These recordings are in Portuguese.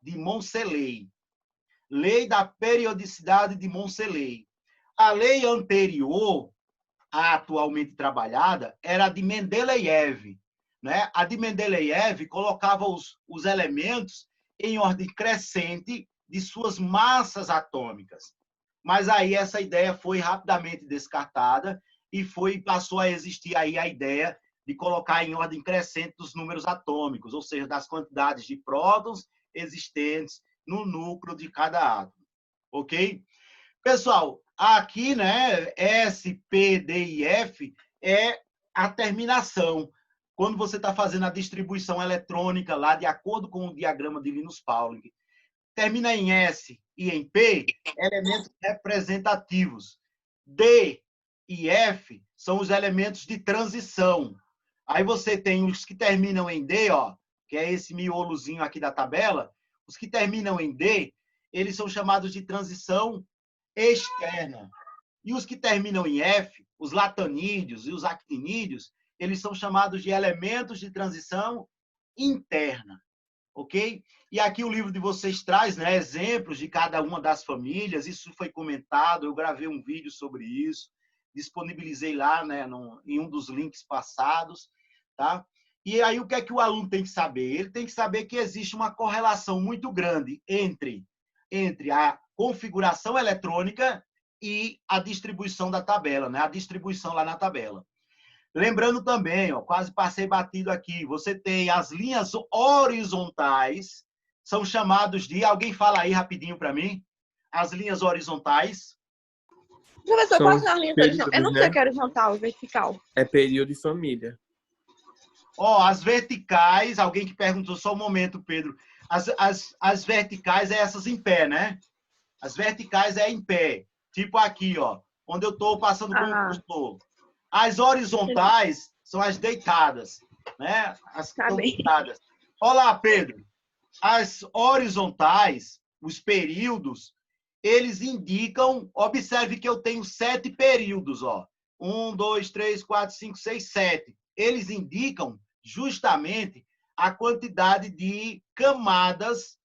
de Montcellet. Lei da periodicidade de Montcellet. A lei anterior, a atualmente trabalhada, era a de Mendeleev. Né? A de Mendeleev colocava os elementos em ordem crescente de suas massas atômicas. Mas aí essa ideia foi rapidamente descartada e passou a existir aí a ideia de colocar em ordem crescente dos números atômicos, ou seja, das quantidades de prótons existentes no núcleo de cada átomo. Ok? Pessoal, aqui, né, S, P, D e F é a terminação. Quando você está fazendo a distribuição eletrônica lá, de acordo com o diagrama de Linus Pauling. Termina em S e em P, elementos representativos. D e F são os elementos de transição. Aí você tem os que terminam em D, ó, que é esse miolozinho aqui da tabela. Os que terminam em D, eles são chamados de transição externa. E os que terminam em F, os latanídeos e os actinídeos, eles são chamados de elementos de transição interna. Ok? E aqui o livro de vocês traz, né, exemplos de cada uma das famílias. Isso foi comentado, eu gravei um vídeo sobre isso, disponibilizei lá, né, em um dos links passados. Tá? E aí o que é que o aluno tem que saber? Ele tem que saber que existe uma correlação muito grande entre a configuração eletrônica e a distribuição da tabela, né? A distribuição lá na tabela. Lembrando também, ó, quase passei batido aqui, você tem as linhas horizontais, são chamados de... Alguém fala aí rapidinho para mim? As linhas horizontais. Professor, São quais são as linhas horizontais? Eu não sei né? o que é horizontal, vertical. É período de família. Ó, as verticais, alguém que perguntou, só um momento, Pedro. As verticais é essas em pé, né? As verticais é em pé. Tipo aqui, ó, onde eu estou passando com o cursor. As horizontais são as deitadas, né? As que estão deitadas. Olha lá, Pedro. As horizontais, os períodos, eles indicam... Observe que eu tenho 7 períodos, ó. 1, 2, 3, 4, 5, 6, 7. Eles indicam justamente a quantidade de camadas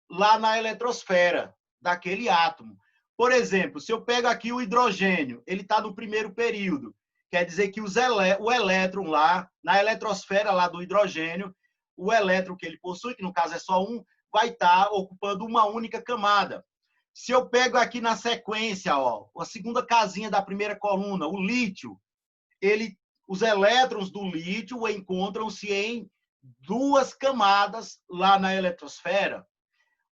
lá na eletrosfera daquele átomo. Por exemplo, se eu pego aqui o hidrogênio, ele está no primeiro período. Quer dizer que o elétron lá, na eletrosfera lá do hidrogênio, o elétron que ele possui, que no caso é só um, vai estar ocupando uma única camada. Se eu pego aqui na sequência, ó, a segunda casinha da primeira coluna, o lítio, os elétrons do lítio encontram-se em 2 camadas lá na eletrosfera.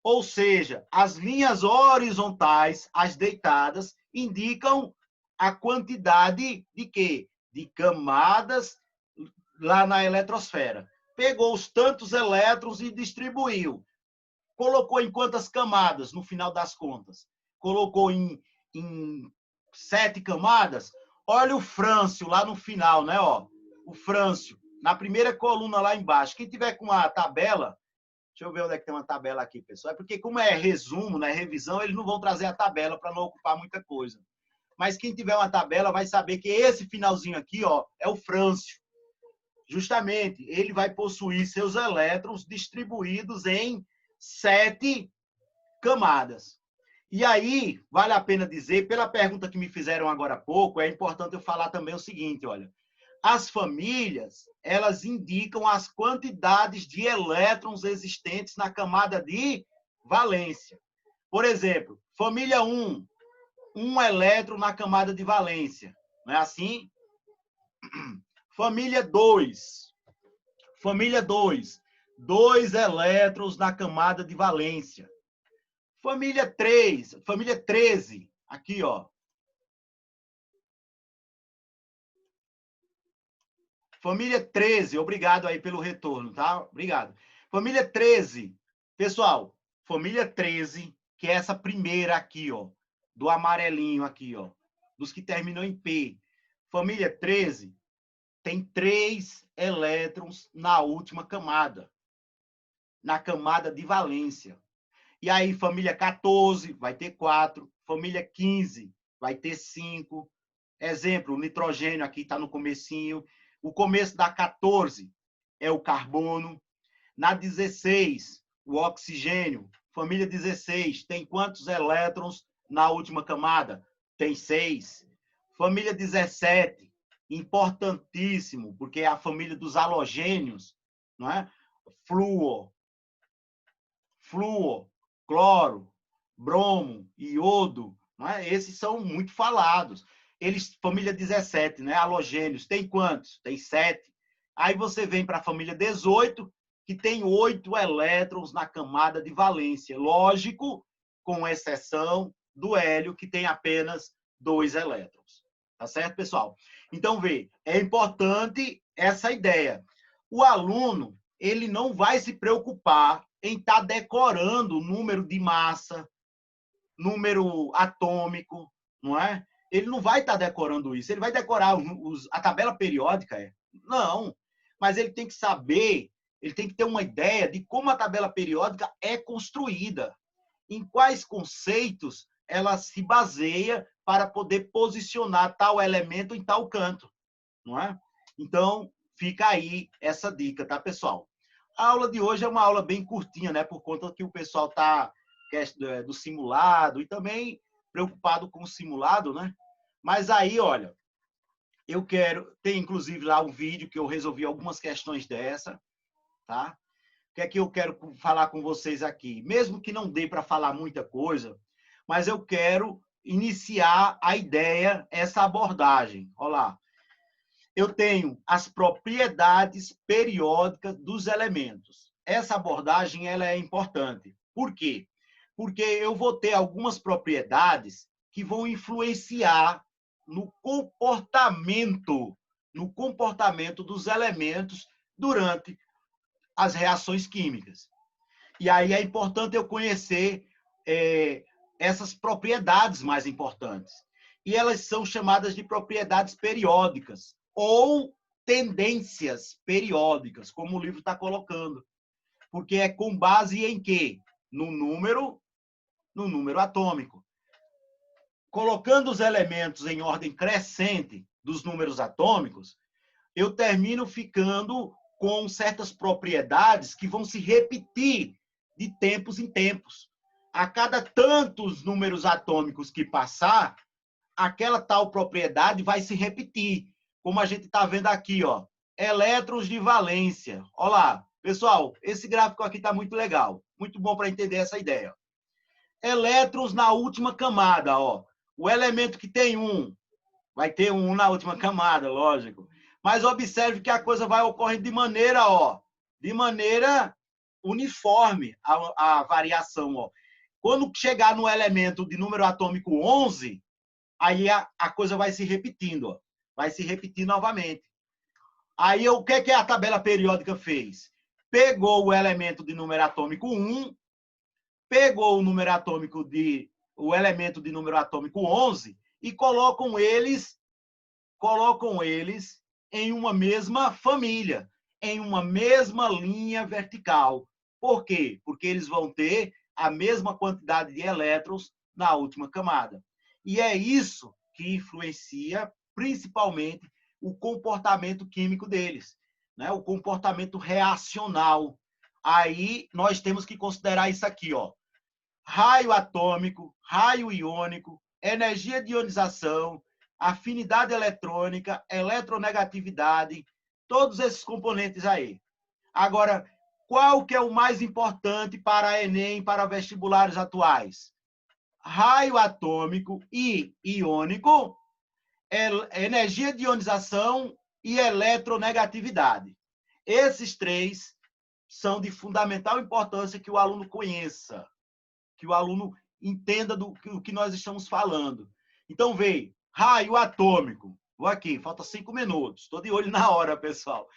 Ou seja, as linhas horizontais, as deitadas, indicam a quantidade de quê? De camadas lá na eletrosfera. Pegou os tantos elétrons e distribuiu. Colocou em quantas camadas, no final das contas? Colocou em 7 camadas? Olha o frâncio lá no final, né? Ó, o frâncio, na primeira coluna lá embaixo. Quem tiver com a tabela... Deixa eu ver onde é que tem uma tabela aqui, pessoal. É porque, como é resumo, né, revisão, eles não vão trazer a tabela para não ocupar muita coisa. Mas quem tiver uma tabela vai saber que esse finalzinho aqui, ó, é o frâncio. Justamente, ele vai possuir seus elétrons distribuídos em 7 camadas. E aí, vale a pena dizer, pela pergunta que me fizeram agora há pouco, é importante eu falar também o seguinte, olha. As famílias, elas indicam as quantidades de elétrons existentes na camada de valência. Por exemplo, família 1, 1 elétron na camada de valência. Não é assim? Família 2. Família 2, 2 elétrons na camada de valência. Família 3, família 13, aqui, ó. Família 13, obrigado aí pelo retorno, tá? Obrigado. Família 13, pessoal, família 13, que é essa primeira aqui, ó, do amarelinho aqui, ó, dos que terminam em P. Família 13 tem 3 elétrons na última camada, na camada de valência. E aí, família 14 vai ter 4, família 15 vai ter 5. Exemplo, o nitrogênio aqui está no comecinho. O começo da 14 é o carbono. Na 16, O oxigênio, família 16, tem quantos elétrons na última camada? Tem 6. Família 17, importantíssimo, porque é a família dos halogênios, não é? Flúor, cloro, bromo, iodo, não é? Esses são muito falados. Eles, família 17, né? Halogênios, tem quantos? Tem 7. Aí você vem para a família 18, que tem 8 elétrons na camada de valência. Lógico, com exceção do hélio, que tem apenas 2 elétrons. Tá certo, pessoal? Então, vê, é importante essa ideia. O aluno, ele não vai se preocupar em estar decorando o número de massa, número atômico, não é? Ele não vai estar decorando isso. Ele vai decorar a tabela periódica, Não, mas ele tem que saber, ele tem que ter uma ideia de como a tabela periódica é construída, em quais conceitos ela se baseia para poder posicionar tal elemento em tal canto, não é? Então, fica aí essa dica, tá, pessoal? A aula de hoje é uma aula bem curtinha, né? Por conta que o pessoal está do simulado e também preocupado com o simulado, né? Mas aí, olha, eu quero... Tem, inclusive, lá um vídeo que eu resolvi algumas questões dessa, tá? O que é que eu quero falar com vocês aqui? Mesmo que não dê para falar muita coisa, mas eu quero iniciar a ideia, essa abordagem. Olha lá. Eu tenho as propriedades periódicas dos elementos. Essa abordagem ela é importante. Por quê? Porque eu vou ter algumas propriedades que vão influenciar no comportamento dos elementos durante as reações químicas. E aí é importante eu conhecer essas propriedades mais importantes. E elas são chamadas de propriedades periódicas ou tendências periódicas, como o livro está colocando. Porque é com base em quê? No número atômico. Colocando os elementos em ordem crescente dos números atômicos, eu termino ficando com certas propriedades que vão se repetir de tempos em tempos. A cada tantos números atômicos que passar, aquela tal propriedade vai se repetir. Como a gente está vendo aqui, ó, elétrons de valência. Olha lá, pessoal, esse gráfico aqui está muito legal, muito bom para entender essa ideia. Elétrons na última camada, ó. O elemento que tem um, vai ter um na última camada, lógico. Mas observe que a coisa vai ocorrendo de maneira uniforme a variação, ó. Quando chegar no elemento de número atômico 11, aí a coisa vai se repetindo, ó. Vai se repetir novamente. Aí o que a tabela periódica fez? Pegou o elemento de número atômico 1, pegou o elemento de número atômico 11 e colocam eles em uma mesma família, em uma mesma linha vertical. Por quê? Porque eles vão ter a mesma quantidade de elétrons na última camada. E é isso que influencia principalmente o comportamento químico deles, né? O comportamento reacional. Aí nós temos que considerar isso aqui, ó. Raio atômico, raio iônico, energia de ionização, afinidade eletrônica, eletronegatividade, todos esses componentes aí. Agora, qual que é o mais importante para a Enem, para vestibulares atuais? Raio atômico e iônico, energia de ionização e eletronegatividade. Esses três são de fundamental importância que o aluno conheça, que o aluno entenda do que nós estamos falando. Então, veio raio atômico. Vou aqui, falta 5 minutos. Estou de olho na hora, pessoal.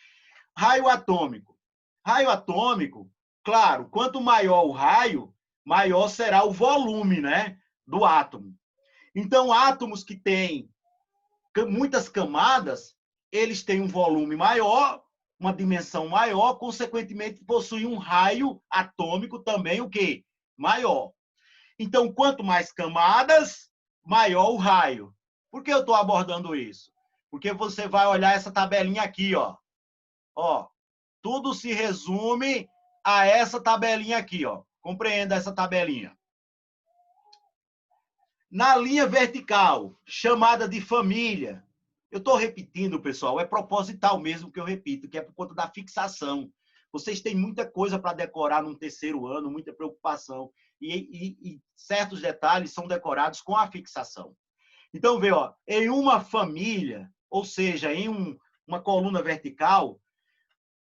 Raio atômico. Raio atômico, claro, quanto maior o raio, maior será o volume, né, do átomo. Então, átomos que têm muitas camadas, eles têm um volume maior, uma dimensão maior, consequentemente, possuem um raio atômico também, o quê? Maior. Então, quanto mais camadas, maior o raio. Por que eu estou abordando isso? Porque você vai olhar essa tabelinha aqui, ó. Ó, tudo se resume a essa tabelinha aqui, ó. Compreenda essa tabelinha. Na linha vertical, chamada de família, eu estou repetindo, pessoal, é proposital mesmo que eu repito, que é por conta da fixação. Vocês têm muita coisa para decorar num terceiro ano, muita preocupação. E certos detalhes são decorados com a fixação. Então, vê, ó, em uma família, ou seja, em uma coluna vertical,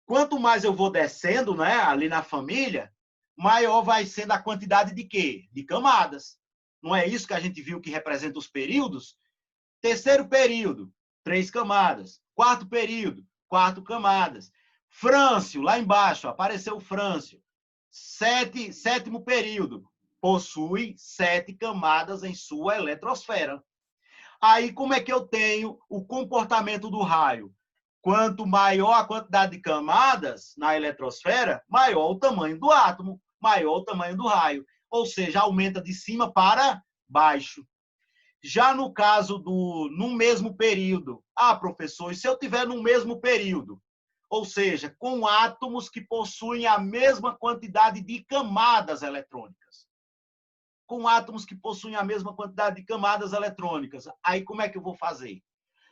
quanto mais eu vou descendo, né, ali na família, maior vai sendo a quantidade de quê? De camadas. Não é isso que a gente viu que representa os períodos? Terceiro período, 3 camadas. Quarto período, 4 camadas. Frâncio, lá embaixo, apareceu o Frâncio. Sétimo período, possui 7 camadas em sua eletrosfera. Aí, como é que eu tenho o comportamento do raio? Quanto maior a quantidade de camadas na eletrosfera, maior o tamanho do átomo, maior o tamanho do raio. Ou seja, aumenta de cima para baixo. Já no caso no mesmo período, professor, e se eu tiver no mesmo período? Ou seja, com átomos que possuem a mesma quantidade de camadas eletrônicas. Com átomos que possuem a mesma quantidade de camadas eletrônicas. Aí como é que eu vou fazer?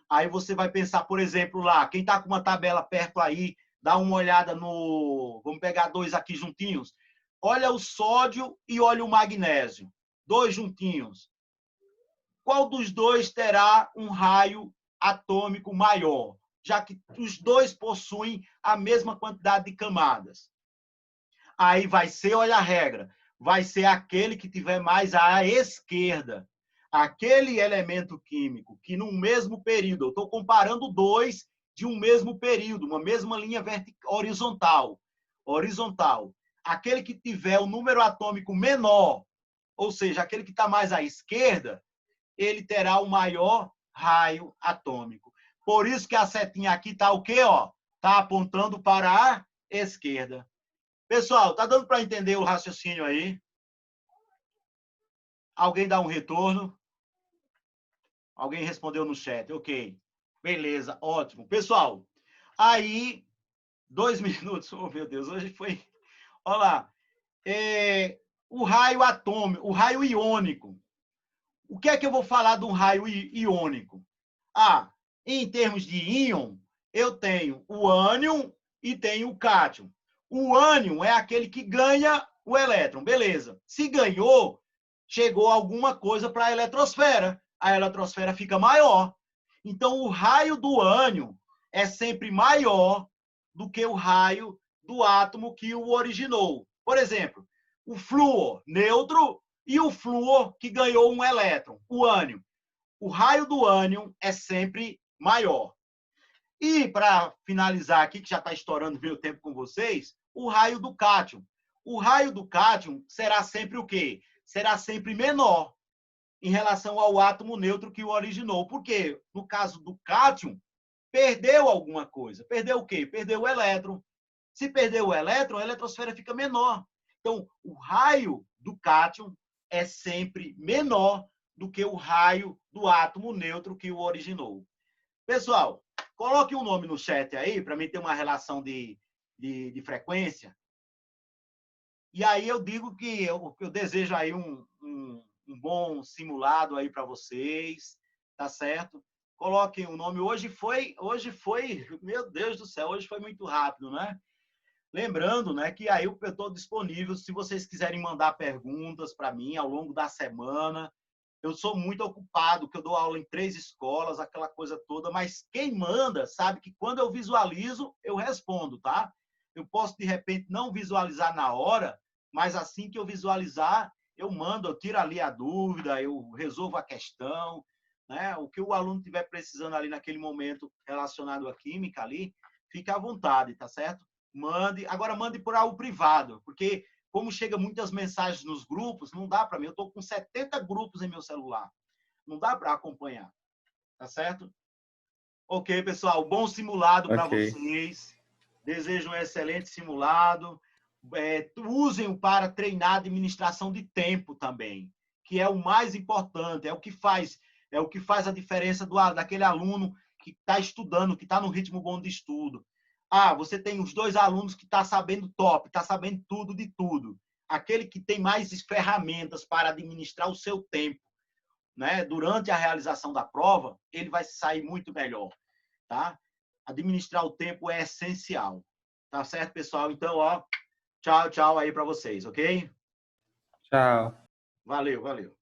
Aí você vai pensar, por exemplo, lá, quem está com uma tabela perto aí, dá uma olhada no... Vamos pegar 2 aqui juntinhos. Olha o sódio e olha o magnésio. 2 juntinhos. Qual dos dois terá um raio atômico maior? Já que os dois possuem a mesma quantidade de camadas. Aí vai ser, olha a regra, vai ser aquele que tiver mais à esquerda. Aquele elemento químico que no mesmo período, eu estou comparando 2 de um mesmo período, uma mesma linha horizontal. Aquele que tiver o número atômico menor, ou seja, aquele que está mais à esquerda, ele terá o maior raio atômico. Por isso que a setinha aqui está o quê? Está apontando para a esquerda. Pessoal, está dando para entender o raciocínio aí? Alguém dá um retorno? Alguém respondeu no chat. Ok. Beleza, ótimo. Pessoal, aí, 2 minutos. Oh, meu Deus, hoje foi... Olha lá. O raio atômico, o raio iônico. O que é que eu vou falar de um raio iônico? Em termos de íon, eu tenho o ânion e tenho o cátion. O ânion é aquele que ganha o elétron, beleza. Se ganhou, chegou alguma coisa para a eletrosfera. A eletrosfera fica maior. Então, o raio do ânion é sempre maior do que o raio do átomo que o originou. Por exemplo, o flúor neutro e o flúor que ganhou um elétron, o ânion. O raio do ânion é sempre maior. E, para finalizar aqui, que já está estourando meu tempo com vocês, o raio do cátion. O raio do cátion será sempre o quê? Será sempre menor em relação ao átomo neutro que o originou. Por quê? No caso do cátion, perdeu alguma coisa. Perdeu o quê? Perdeu o elétron. Se perdeu o elétron, a eletrosfera fica menor. Então, o raio do cátion é sempre menor do que o raio do átomo neutro que o originou. Pessoal, coloque um nome no chat aí, para mim ter uma relação de frequência. E aí eu digo que eu desejo aí um bom simulado aí para vocês, tá certo? Coloquem o nome. Hoje foi, meu Deus do céu, hoje foi muito rápido, né? Lembrando, né, que aí eu estou disponível se vocês quiserem mandar perguntas para mim ao longo da semana. Eu sou muito ocupado, que eu dou aula em 3 escolas, aquela coisa toda, mas quem manda sabe que quando eu visualizo, eu respondo, tá? Eu posso, de repente, não visualizar na hora, mas assim que eu visualizar, eu mando, eu tiro ali a dúvida, eu resolvo a questão, né? O que o aluno estiver precisando ali naquele momento relacionado à química ali, fica à vontade, tá certo? Mande. Agora, mande por algo privado, porque como chega muitas mensagens nos grupos, não dá para mim. Eu estou com 70 grupos em meu celular. Não dá para acompanhar. Tá certo? Ok, pessoal. Bom simulado para vocês. Desejo um excelente simulado. Usem-o para treinar a administração de tempo também, que é o mais importante, é o que faz a diferença daquele aluno que está estudando, que está no ritmo bom de estudo. você tem os 2 alunos que tá sabendo top, tá sabendo tudo de tudo. Aquele que tem mais ferramentas para administrar o seu tempo, né, durante a realização da prova, ele vai sair muito melhor, tá? Administrar o tempo é essencial. Tá certo, pessoal? Então, ó, tchau, tchau aí para vocês, ok? Tchau. Valeu, valeu.